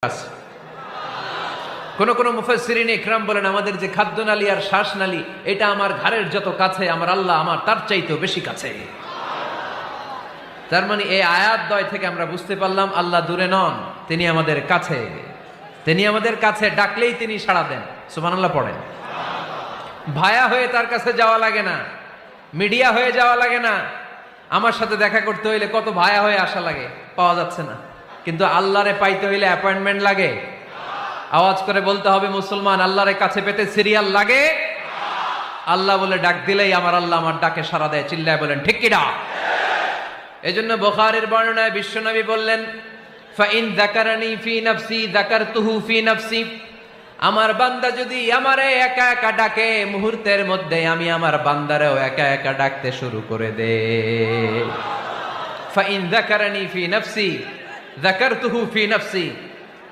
আছে। কোন কোন মুফাসসিরিন ইকরাম বলেন আমাদের যে খাদ্যনালী আর শ্বাসনালী এটা আমার ঘাড়ের যত কাছে আমার আল্লাহ আমার তার চাইতেও বেশি কাছে। তার মানে এই আয়াত দ্বয় থেকে আমরা বুঝতে পারলাম আল্লাহ দূরে নন, তিনি আমাদের কাছে। তিনি আমাদের কাছে, ডাকলেই তিনি সাড়া দেন। সুবহানাল্লাহ পড়েন। ভায়া হয়ে তার কাছে যাওয়া লাগে না, মিডিয়া হয়ে যাওয়া লাগে না। আমার সাথে দেখা করতে হইলে কত ভায়া হয়ে আসা লাগে, পাওয়া যাচ্ছে না। কিন্তু আল্লাহরে পাইতে হইলে অ্যাপয়েন্টমেন্ট লাগে। আওয়াজ করে বলতে হবে মুসলমান, আল্লাহরে কাছে পেতে সিরিয়াল লাগে। আল্লাহ বলে ডাক দিলেই আমার আল্লাহ আমার ডাকে সাড়া দেয়। চিল্লায় বলেন ঠিক কিনা? এজন্য বুখারীর বর্ণনায় বিশ্বনবী বললেন, ফাইন যাকারানি ফি নাফসি যাকারতুহু ফি নাফসি। আমার বান্দা যদি আমারে একা একা ডাকে, মুহূর্তের মধ্যে আমি আমার বান্দারেও একা একা ডাকতে শুরু করে দে। ফাইন যাকারানি ফি নাফসি যাকারতুহু ফি নাফসি।